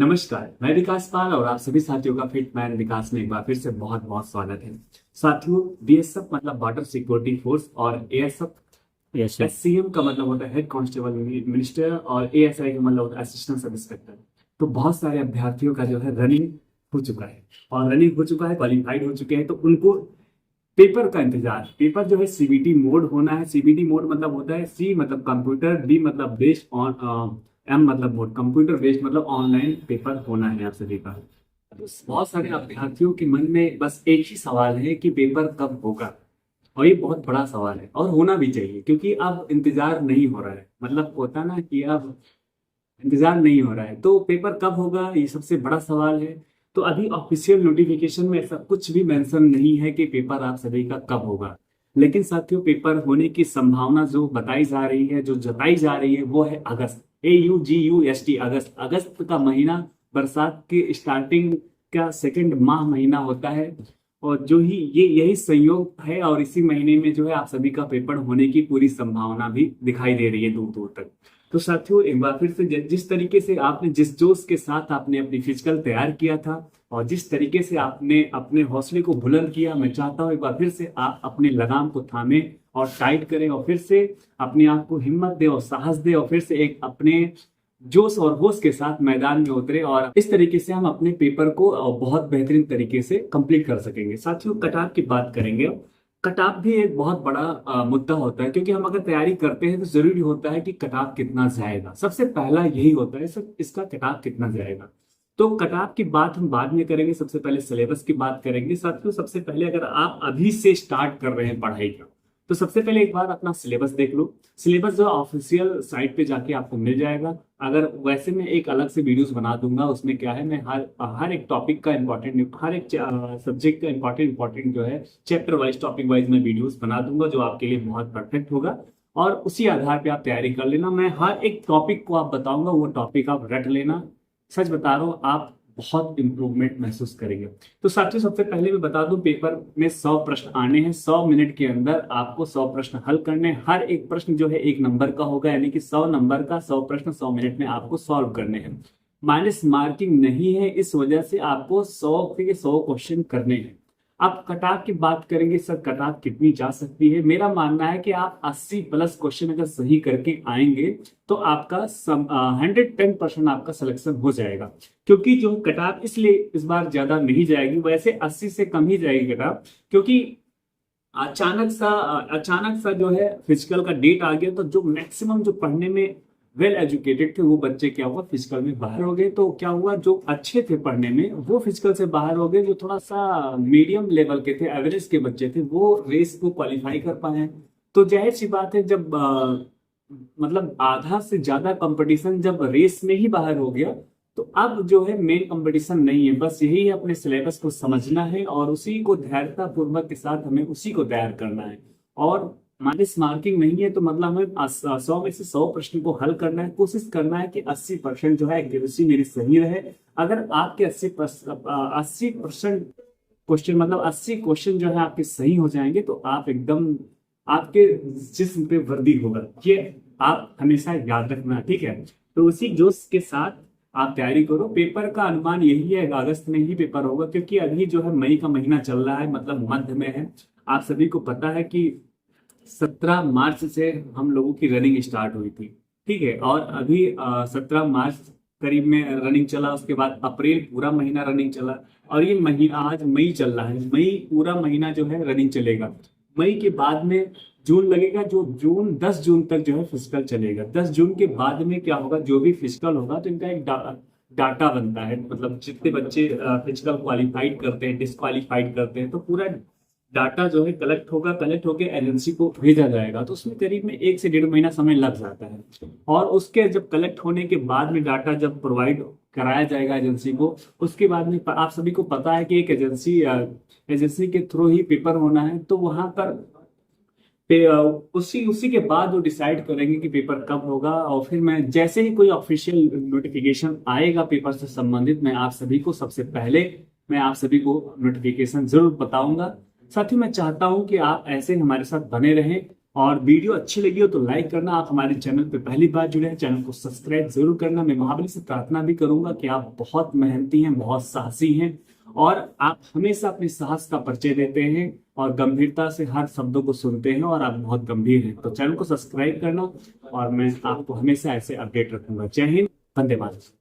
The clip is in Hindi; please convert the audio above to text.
नमस्कार, मैं विकास पाल और आप सभी साथियों का फिट मैन विकास में एक बार फिर से बहुत बहुत स्वागत है। साथियों, बीएसएफ मतलब बॉर्डर सिक्योरिटी फोर्स और एएसएफ यस। एससीएम का मतलब होता है हेड कांस्टेबल मिनिस्टर और एएसआई का मतलब होता है असिस्टेंट सब इंस्पेक्टर। तो बहुत सारे अभ्यर्थियों का जो है रनिंग हो चुका है और रनिंग हो चुका है, क्वालिफाइड हो चुके हैं। तो उनको पेपर का इंतजार, पेपर जो है सीबीटी मोड होना है। सीबीटी मोड मतलब होता है सी मतलब कंप्यूटर, बी मतलब बेस्ड ऑन, एम मतलब मोड कंप्यूटर बेस्ड मतलब ऑनलाइन पेपर होना है आप सभी का। तो बहुत सारे अभ्यर्थियों के मन में बस एक ही सवाल है कि पेपर कब होगा। और ये बहुत बड़ा सवाल है और होना भी चाहिए, क्योंकि अब इंतजार नहीं हो रहा है। मतलब होता ना कि अब इंतजार नहीं हो रहा है, तो पेपर कब होगा ये सबसे बड़ा सवाल है। तो अभी ऑफिशियल नोटिफिकेशन में ऐसा कुछ भी मेंशन नहीं है कि पेपर आप सभी का कब होगा। लेकिन साथियों, पेपर होने की संभावना जो बताई जा रही है, जो जताई जा रही है, वो है अगस्त, AUGUST, अगस्त। अगस्त का महीना बरसात के स्टार्टिंग का सेकंड माह महीना होता है। और जो ही ये यही संयोग है और इसी महीने में जो है आप सभी का पेपर होने की पूरी संभावना भी दिखाई दे रही है दूर दूर तक। तो साथियों, एक बार फिर से जिस तरीके से आपने जिस जोश के साथ आपने अपनी फिजिकल तैयार किया था और जिस तरीके से आपने अपने हौसले को बुलंद किया, मैं चाहता हूं एक बार फिर से आप अपने लगाम को थामे और टाइट करें और फिर से अपने आप को हिम्मत दे और साहस दे और फिर से एक अपने जोश और होश के साथ मैदान में उतरे। और इस तरीके से हम अपने पेपर को बहुत बेहतरीन तरीके से कंप्लीट कर सकेंगे। साथियों, कटाव की बात करेंगे। कटाव भी एक बहुत बड़ा मुद्दा होता है, क्योंकि हम अगर तैयारी करते हैं तो जरूरी होता है कि कटाव कितना जाएगा। सबसे पहला यही होता है सर, इसका कटाव कितना जाएगा। तो कटाव की बात हम बाद में करेंगे, सबसे पहले सिलेबस की बात करेंगे। साथियों, सबसे पहले अगर आप अभी से स्टार्ट कर रहे हैं पढ़ाई का, तो सबसे पहले एक बार अपना सिलेबस देख लो। सिलेबस जो ऑफिशियल साइट पे जाके आपको मिल जाएगा। अगर वैसे मैं एक अलग से वीडियोस बना दूंगा, उसमें क्या है, मैं हर हर एक टॉपिक का इंपॉर्टेंट, हर एक सब्जेक्ट का इंपॉर्टेंट जो है चैप्टर वाइज टॉपिक वाइज मैं वीडियोस बना दूंगा, जो आपके लिए बहुत परफेक्ट होगा। और उसी आधार पे आप तैयारी कर लेना। मैं हर एक टॉपिक को आप बताऊंगा, वो टॉपिक आप रट लेना। सच बता रहा हूँ, आप बहुत इंप्रूवमेंट महसूस करेंगे। तो साथियों, सबसे पहले मैं बता दूं, पेपर में 100 प्रश्न आने हैं। 100 मिनट के अंदर आपको 100 प्रश्न हल करने हैं। हर एक प्रश्न जो है 1 नंबर का होगा, यानी कि 100 नंबर का 100 प्रश्न 100 मिनट में आपको सॉल्व करने हैं। माइनस मार्किंग नहीं है, इस वजह से आपको 100 के 100 क्वेश्चन करने हैं। अब कटाव की बात करेंगे। सर, कटाव कितनी जा सकती है? मेरा मानना है कि आप 80 प्लस क्वेश्चन अगर सही करके आएंगे तो आपका 110% आपका सिलेक्शन हो जाएगा। क्योंकि जो कटाव इसलिए इस बार ज्यादा नहीं जाएगी, वैसे 80 से कम ही जाएगी कटाव, क्योंकि अचानक सा जो है फिजिकल का डेट आ गया। तो जो मैक्सिमम जो पढ़ने में वेल एजुकेटेड थे वो बच्चे क्या हुआ, फिजिकल में बाहर हो गए। तो क्या हुआ, जो अच्छे थे पढ़ने में वो फिजिकल से बाहर हो गए। जो थोड़ा सा मीडियम लेवल के थे, एवरेज के बच्चे थे, वो रेस को क्वालिफाई कर पाए। तो जाहिर सी बात है, जब मतलब आधा से ज्यादा कंपटीशन जब रेस में ही बाहर हो गया, तो अब जो है मेन कंपटीशन नहीं है। बस यही है, अपने सिलेबस को समझना है और उसी को धैर्यता पूर्वक के साथ हमें उसी को तैयार करना है। और माइनस मार्किंग नहीं है, तो मतलब हमें 100 में से 100 प्रश्न को हल करना है। कोशिश करना है कि 80% जो है एक्यूरेसी मेरी सही रहे। अगर आपके 80% क्वेश्चन, मतलब 80 क्वेश्चन जो है आपके सही हो जाएंगे, तो आप एकदम, आपके जिस्म पे वर्दी होगा। ये आप हमेशा याद रखना, ठीक है। तो उसी जोश के साथ आप तैयारी करो। पेपर का अनुमान यही है, अगस्त में ही पेपर होगा, क्योंकि अभी जो है मई का महीना चल रहा है, मतलब मध्य में है। आप सभी को पता है कि 17 मार्च से हम लोगों की रनिंग स्टार्ट हुई थी, ठीक है। और अभी 17 मार्च करीब में रनिंग चला, उसके बाद अप्रैल पूरा महीना रनिंग चला, और ये महीना आज मई चल रहा है। मई पूरा महीना जो है रनिंग चलेगा। मई के बाद में जून लगेगा, जो जून 10 जून तक जो है फिजिकल चलेगा। 10 जून के बाद में क्या होगा, जो भी फिजिकल होगा तो इनका एक डाटा बनता है। मतलब जितने बच्चे फिजिकल क्वालिफाइड करते हैं, डिस्क्वालिफाइड करते हैं, तो पूरा डाटा जो है कलेक्ट होगा। कलेक्ट होकर एजेंसी को भेजा जाएगा। तो उसमें करीब में 1 से 1.5 महीना समय लग जाता है। और उसके जब कलेक्ट होने के बाद में डाटा जब प्रोवाइड कराया जाएगा एजेंसी को, उसके बाद में आप सभी को पता है कि एक एजेंसी के थ्रू ही पेपर होना है। तो वहां पर उसी के बाद वो डिसाइड करेंगे कि पेपर कब होगा। और फिर मैं जैसे ही कोई ऑफिशियल नोटिफिकेशन आएगा पेपर से संबंधित, मैं आप सभी को सबसे पहले मैं आप सभी को नोटिफिकेशन जरूर बताऊंगा। साथ ही मैं चाहता हूं कि आप ऐसे हमारे साथ बने रहें। और वीडियो अच्छी लगी हो तो लाइक करना। आप हमारे चैनल पे पहली बार जुड़े हैं, चैनल को सब्सक्राइब जरूर करना। मैं महाबली से प्रार्थना भी करूंगा कि आप बहुत मेहनती हैं, बहुत साहसी हैं और आप हमेशा अपने साहस का परिचय देते हैं और गंभीरता से हर शब्दों को सुनते हैं और आप बहुत गंभीर हैं। तो चैनल को सब्सक्राइब करना और मैं आपको हमेशा ऐसे अपडेट रखूंगा। जय हिंद, वंदे मातरम।